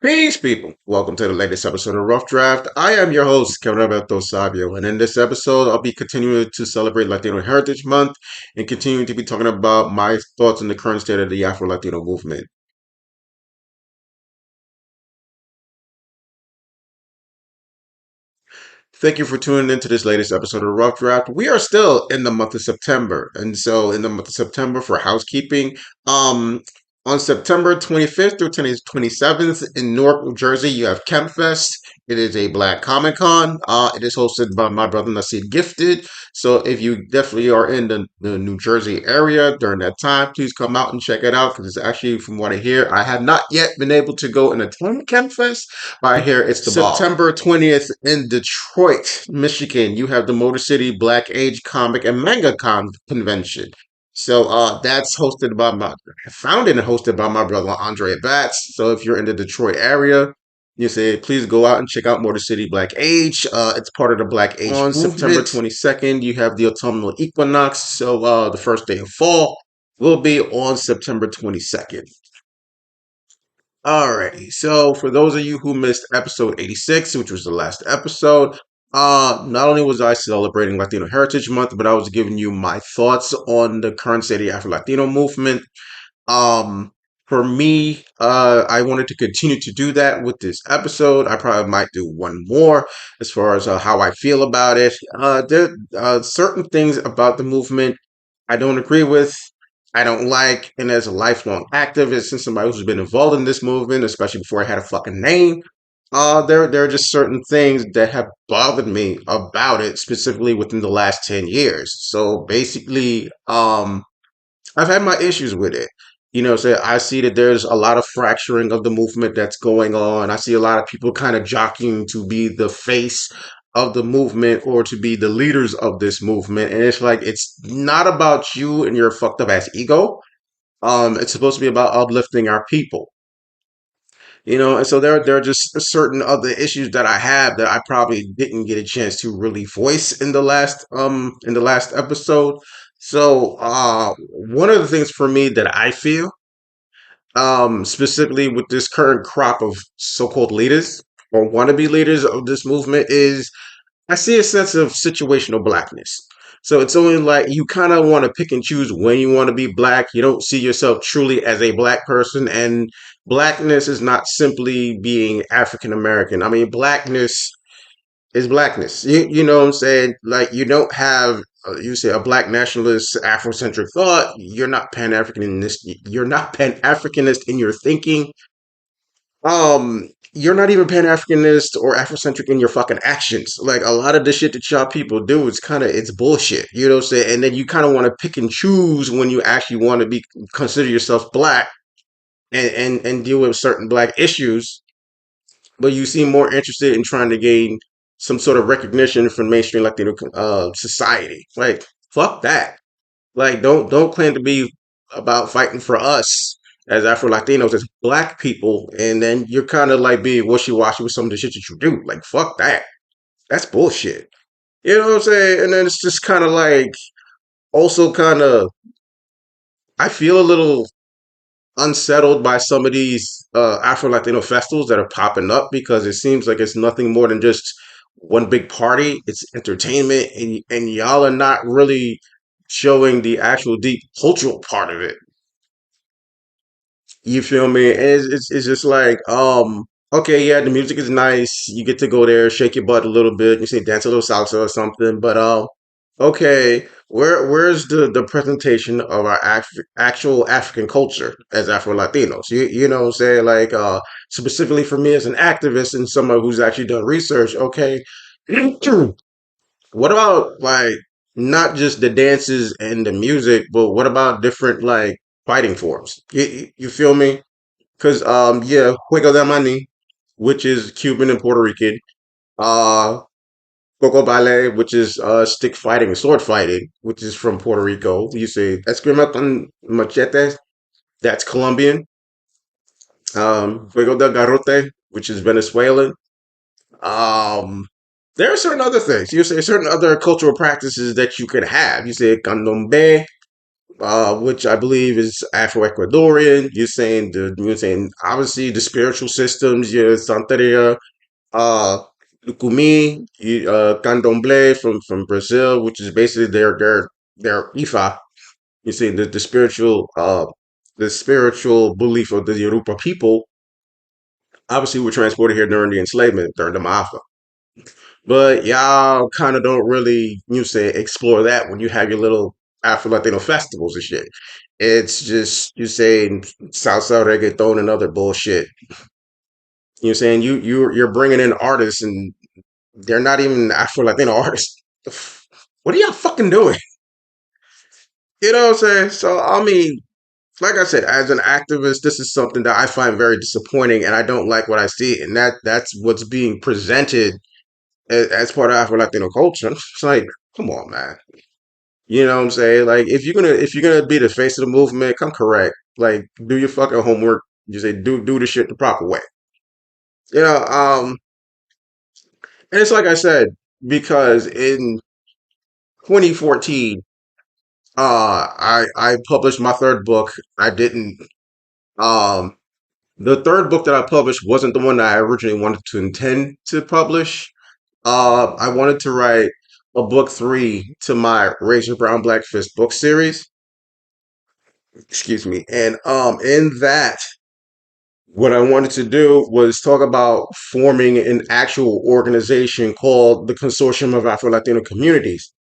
Peace, people. Welcome to the latest episode of Rough Draft. I am your host, Kevin Alberto Sabio, and in this episode, I'll be continuing to celebrate Latino Heritage Month and continuing to be talking about my thoughts on the current state of the Afro Latino movement. Thank you for tuning in to this latest episode of Rough Draft. We are still in the month of September. And so in the month of September for housekeeping, um, on September 25th through 27th in Newark, New Jersey, you have ChemFest. It is a Black Comic Con. It is hosted by my brother Nasir Gifted. So if you definitely are in the New Jersey area during that time, please come out and check it out because it's actually, from what I hear, I have not yet been able to go and attend ChemFest, but I hear it's the September 20th in Detroit, Michigan. You have the Motor City Black Age Comic and Manga Convention. So that's founded and hosted by my brother Andre Batts. So if you're in the Detroit area, you say please go out and check out Motor City Black Age. It's part of the Black Age on movement. September 22nd, you have the autumnal equinox. So the first day of fall will be on September 22nd. Alrighty, so for those of you who missed episode 86, which was the last episode, not only was I celebrating Latino Heritage Month, but I was giving you my thoughts on the current state of the Afro Latino movement. Um, for me, I wanted to continue to do that with this episode. I probably might do one more as far as how I feel about it. There are certain things about the movement I don't agree with. I don't like, and as a lifelong activist and somebody who's been involved in this movement, especially before I had a fucking name, there are just certain things that have bothered me about it, specifically within the last 10 years. So basically, I've had my issues with it. So I see that there's a lot of fracturing of the movement that's going on. I see a lot of people kind of jockeying to be the face of the movement or to be the leaders of this movement. And it's like, it's not about you and your fucked up ass ego. It's supposed to be about uplifting our people. And so there are just certain other issues that I have that I probably didn't get a chance to really voice in the last episode. So one of the things for me that I feel specifically with this current crop of so-called leaders or wannabe leaders of this movement is I see a sense of situational blackness. So it's only like you kind of want to pick and choose when you want to be black. You don't see yourself truly as a black person. And blackness is not simply being African American. I mean, blackness is blackness. You know what I'm saying? Like, you don't have, you say, a black nationalist, Afrocentric thought. You're not Pan Africanist. You're not Pan Africanist in your thinking. You're not even Pan Africanist or Afrocentric in your fucking actions. Like a lot of the shit that y'all people do, it's bullshit. You know what I'm saying? And then you kind of want to pick and choose when you actually want to be consider yourself black and deal with certain black issues, but you seem more interested in trying to gain some sort of recognition from mainstream Latino society. Like fuck that. Like don't claim to be about fighting for us as Afro Latinos, as black people, and then you're kind of like being wishy washy with some of the shit that you do. Like fuck that. That's bullshit. You know what I'm saying? And then it's just kind of like also kind of I feel a little unsettled by some of these Afro Latino festivals that are popping up because it seems like it's nothing more than just one big party. It's entertainment, and y'all are not really showing the actual deep cultural part of it. You feel me? And it's just like, okay, yeah, the music is nice. You get to go there, shake your butt a little bit, you say dance a little salsa or something. But okay, where's the presentation of our actual African culture as Afro Latinos? You know what I'm saying? Like specifically for me as an activist and someone who's actually done research, okay, what about like not just the dances and the music, but what about different like fighting forms? You feel me? Because yeah, Juego de Mani, which is Cuban and Puerto Rican. Uh Coco Ballet, which is stick fighting, sword fighting, which is from Puerto Rico. You say Escrima con Machete, that's Colombian. Juego del Garrote, which is Venezuelan. Um, there are certain other things. You say certain other cultural practices that you could have. You say candombe, which I believe is Afro-Ecuadorian. You're saying obviously the spiritual systems. Your Santeria, uh, Lucumi, Candomblé from Brazil, which is basically their Ifa. You see the spiritual belief of the Yoruba people obviously were transported here during the enslavement during the Maafa. But y'all kind of don't really, you say, explore that when you have your little Afro Latino festivals and shit. It's just you saying salsa, reggaeton, and other bullshit. You're saying you're bringing in artists and they're not even Afro Latino artists. What are y'all fucking doing? You know what I'm saying? So I mean, like I said, as an activist, this is something that I find very disappointing, and I don't like what I see, and that's what's being presented as part of Afro Latino culture. It's like, come on, man. You know what I'm saying? Like, if you're gonna be the face of the movement, come correct. Like, do your fucking homework. You say do the shit the proper way. You know, and it's like I said because in 2014, I published my third book. I didn't. Um, the third book that I published wasn't the one that I originally wanted to intend to publish. I wanted to write a book three to my Razor Brown Black Fist book series. Excuse me. And in that, what I wanted to do was talk about forming an actual organization called the Consortium of Afro Latino Communities.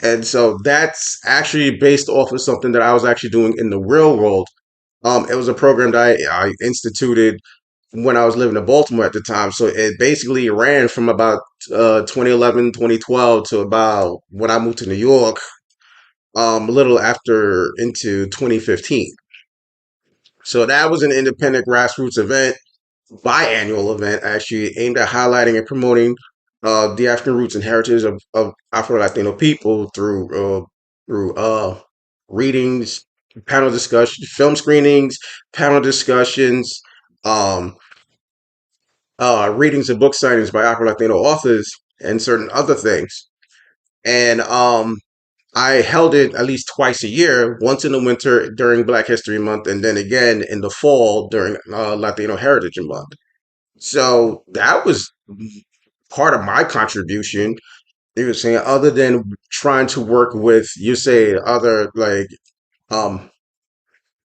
And so that's actually based off of something that I was actually doing in the real world. It was a program that I instituted when I was living in Baltimore at the time. So it basically ran from about 2011, 2012 to about when I moved to New York, a little after into 2015. So that was an independent grassroots event, biannual event, actually aimed at highlighting and promoting the African roots and heritage of Afro Latino people through readings, panel discussion, film screenings, panel discussions, um, readings and book signings by Afro Latino authors, and certain other things. And I held it at least twice a year, once in the winter during Black History Month, and then again in the fall during Latino Heritage Month. So that was part of my contribution. You were saying, other than trying to work with, you say, other like um,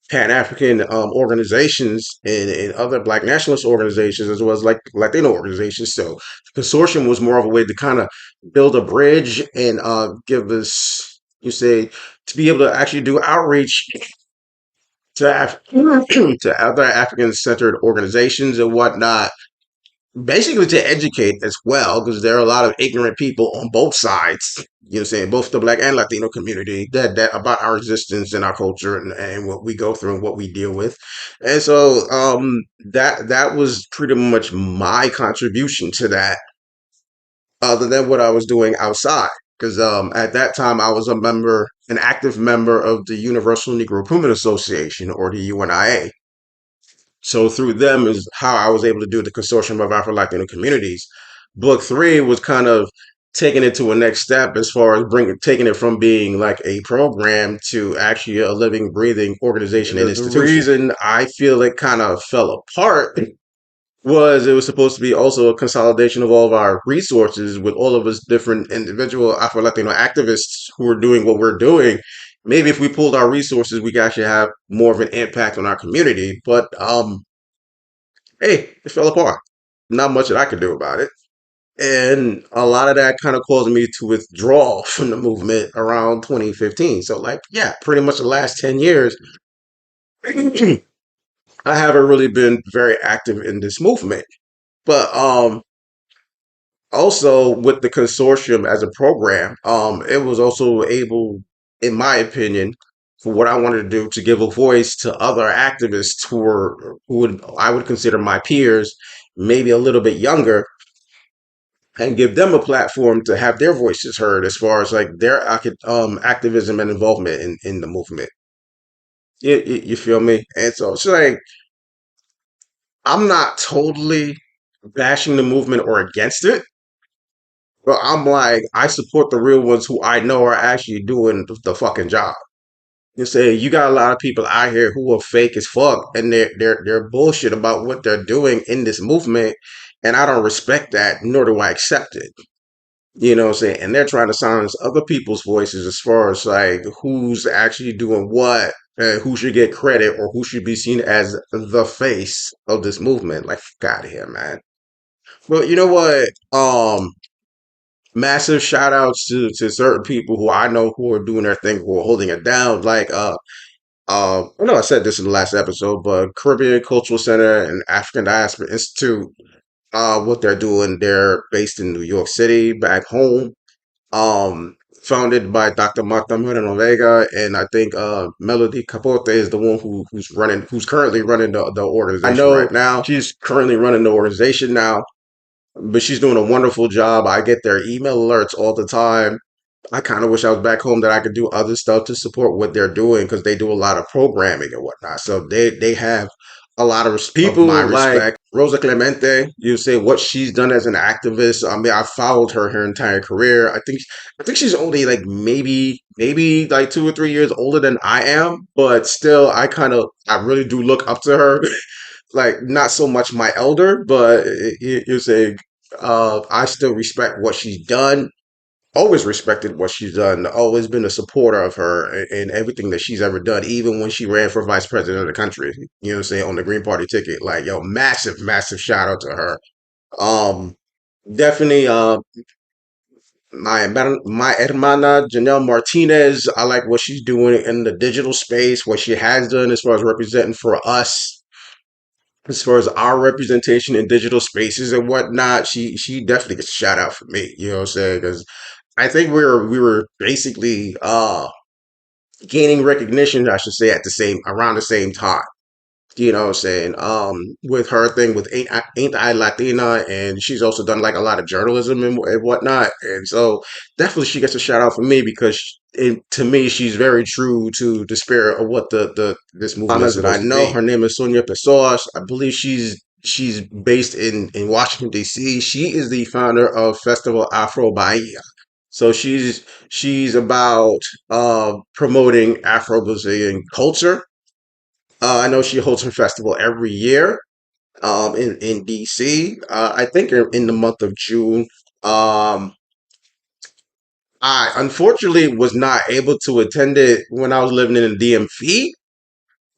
Pan African organizations and other Black nationalist organizations, as well as like Latino organizations. So the consortium was more of a way to kind of build a bridge and give us, you say, to be able to actually do outreach to to other African centered organizations and whatnot, basically to educate as well, because there are a lot of ignorant people on both sides. You know, saying both the Black and Latino community that about our existence and our culture and what we go through and what we deal with, and so that was pretty much my contribution to that, other than what I was doing outside. Because at that time I was an active member of the Universal Negro Crewmen Association, or the UNIA. So through them is how I was able to do the consortium of Afro Latino communities. Book three was kind of taking it to a next step as far as taking it from being like a program to actually a living, breathing organization and institution. The reason I feel it kind of fell apart was it was supposed to be also a consolidation of all of our resources with all of us different individual Afro Latino activists who are doing what we're doing. Maybe if we pulled our resources, we could actually have more of an impact on our community. But hey, it fell apart. Not much that I could do about it. And a lot of that kind of caused me to withdraw from the movement around 2015. So, like, yeah, pretty much the last 10 years, I haven't really been very active in this movement. But also with the consortium as a program, it was also able, in my opinion, for what I wanted to do to give a voice to other activists who would I would consider my peers, maybe a little bit younger, and give them a platform to have their voices heard as far as like their activism and involvement in the movement. You feel me? And so it's like I'm not totally bashing the movement or against it, but I'm like I support the real ones who I know are actually doing the fucking job. You say you got a lot of people out here who are fake as fuck, and they're bullshit about what they're doing in this movement, and I don't respect that, nor do I accept it. You know what I'm saying? And they're trying to silence other people's voices as far as like who's actually doing what, who should get credit, or who should be seen as the face of this movement. Like, fuck out of here, man. But you know what? Massive shout outs to certain people who I know who are doing their thing, who are holding it down. Like, I know I said this in the last episode, but Caribbean Cultural Center and African Diaspora Institute, what they're doing, they're based in New York City, back home. Founded by Dr. Marta Moreno Vega, and I think Melody Capote is the one who's currently running the organization. I know right now. She's currently running the organization now, but she's doing a wonderful job. I get their email alerts all the time. I kind of wish I was back home that I could do other stuff to support what they're doing because they do a lot of programming and whatnot. So they have a lot of people of my like respect. Rosa Clemente, you say what she's done as an activist. I mean, I followed her entire career. I think she's only like maybe like 2 or 3 years older than I am, but still, I really do look up to her. Like not so much my elder, but you say I still respect what she's done, always respected what she's done, always been a supporter of her and everything that she's ever done, even when she ran for vice president of the country, you know what I'm saying, on the Green Party ticket. Like, yo, massive, massive shout out to her. Um, Definitely my hermana Janelle Martinez. I like what she's doing in the digital space, what she has done as far as representing for us, as far as our representation in digital spaces and whatnot. She definitely gets a shout out for me, you know what I'm saying? Because I think we were basically gaining recognition, I should say, at the same around the same time. You know what I'm saying? With her thing with Ain't I Latina, and she's also done like a lot of journalism and whatnot. And so definitely she gets a shout out for me because to me she's very true to the spirit of what the this movement is that I know. Her name is Sonia Pessoas. I believe she's based in Washington D.C. She is the founder of Festival Afro Bahia. So she's about promoting Afro Brazilian culture. I know she holds her festival every year in DC. I think in the month of June. Um, I unfortunately was not able to attend it when I was living in the DMV,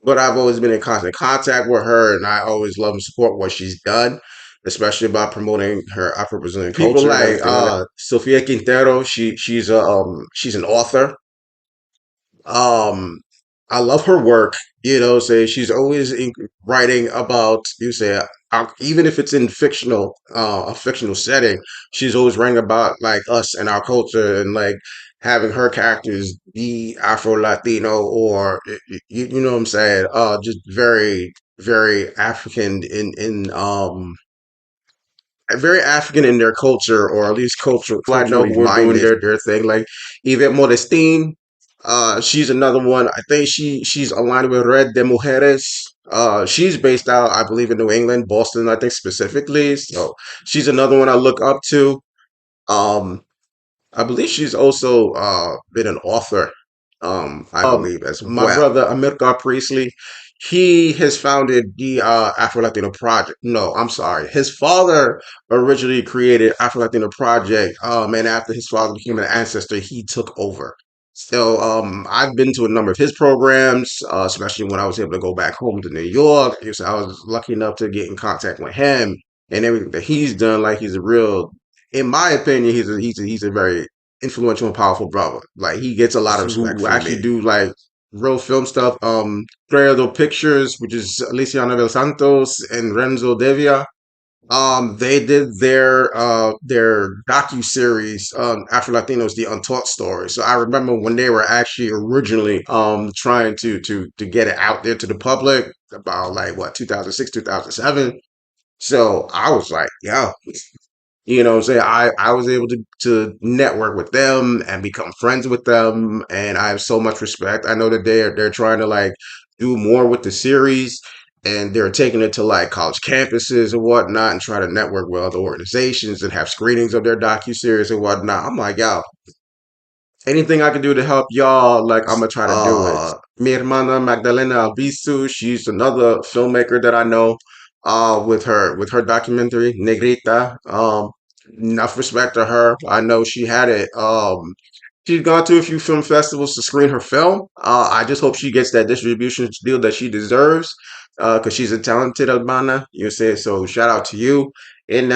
but I've always been in constant contact with her, and I always love and support what she's done, especially by promoting her Afro Brazilian culture. People like Sofia Quintero, she's an author. Um, I love her work. You know, say she's always writing about you say even if it's in a fictional setting, she's always writing about like us and our culture and like having her characters be Afro Latino or you know what I'm saying. Just very very African in very African in their culture, or at least I know who are doing their thing. Like Yvette Modestine, she's another one. I think she's aligned with Red de Mujeres. She's based out, I believe, in New England, Boston, I think specifically. So she's another one I look up to. Um, I believe she's also been an author, I believe, as my well. Brother Amilcar Priestley, he has founded the Afro Latino Project. No, I'm sorry. His father originally created Afro Latino Project, and after his father became an ancestor, he took over. So I've been to a number of his programs, especially when I was able to go back home to New York. So I was lucky enough to get in contact with him and everything that he's done. Like he's a real, in my opinion, he's a very influential and powerful brother. Like he gets a lot of respect. Who actually do like real film stuff. Credo Pictures, which is Alicia Anabel Santos and Renzo Devia. They did their docu series, Afro Latinos: The Untaught Story. So I remember when they were actually originally trying to get it out there to the public about like what 2006 2007. So I was like, yo, You know what I'm saying? I was able to network with them and become friends with them, and I have so much respect. I know that they're trying to like do more with the series, and they're taking it to like college campuses and whatnot, and try to network with other organizations and have screenings of their docu-series and whatnot. I'm like, yo, anything I can do to help y'all, like I'm gonna try to do it. Mi hermana Magdalena Albizu, she's another filmmaker that I know. With her documentary Negrita. Enough respect to her. I know she had it. She's gone to a few film festivals to screen her film. I just hope she gets that distribution deal that she deserves. Because she's a talented Albana. You say so. Shout out to you. And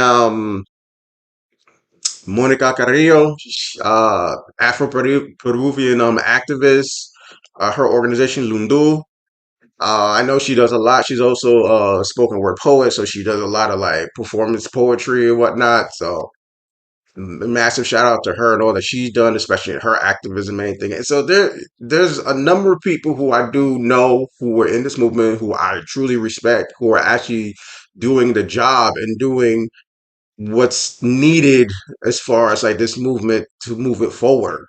Monica Carrillo, Afro Peruvian activist. Her organization Lundu. I know she does a lot. She's also a spoken word poet, so she does a lot of like performance poetry and whatnot. So massive shout out to her and all that she's done, especially in her activism and anything. And so there's a number of people who I do know who are in this movement who I truly respect, who are actually doing the job and doing what's needed as far as like this movement to move it forward.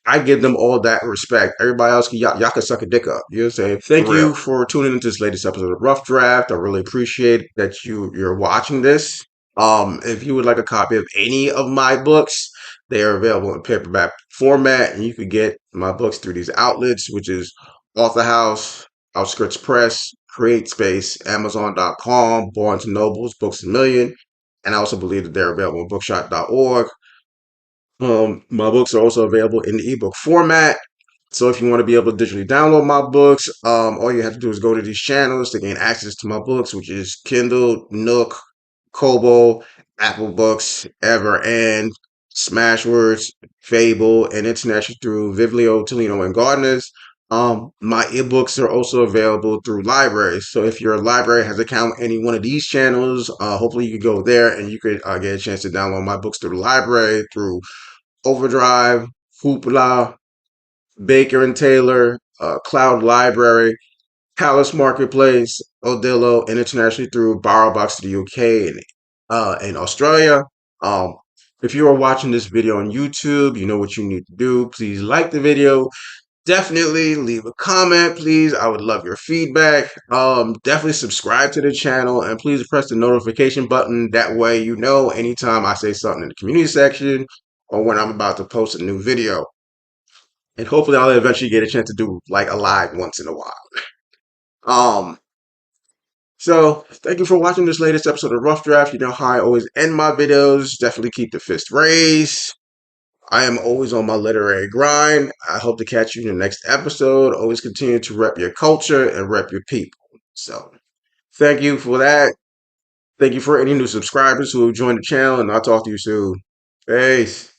I give them all that respect. Everybody else can y'all can suck a dick up. You know what I'm saying? Thank you for tuning into this latest episode of Rough Draft. I really appreciate that you're watching this. If you would like a copy of any of my books, they are available in paperback format, and you could get my books through these outlets, which is Author House, Outskirts Press, Create Space, Amazon.com, Barnes and Nobles, Books a Million, and I also believe that they're available on bookshop.org. My books are also available in the ebook format. So if you want to be able to digitally download my books, all you have to do is go to these channels to gain access to my books, which is Kindle, Nook, Kobo, Apple Books, Ever, and Smashwords, Fable, and international through Viblio, Tolino, and Gardeners. My ebooks are also available through libraries. So if your library has account any one of these channels, hopefully you could go there and you could get a chance to download my books through the library, through Overdrive, Hoopla, Baker and Taylor, Cloud Library, Palace Marketplace, Odillo, and internationally through BorrowBox to the UK and Australia. Um, if you are watching this video on YouTube, you know what you need to do. Please like the video. Definitely leave a comment, please. I would love your feedback. Definitely subscribe to the channel and please press the notification button. That way you know anytime I say something in the community section or when I'm about to post a new video. And hopefully I'll eventually get a chance to do like a live once in a while. Um, so thank you for watching this latest episode of Rough Draft. You know how I always end my videos. Definitely keep the fist raised. I am always on my literary grind. I hope to catch you in the next episode. Always continue to rep your culture and rep your people. So thank you for that. Thank you for any new subscribers who have joined the channel, and I'll talk to you soon. Peace.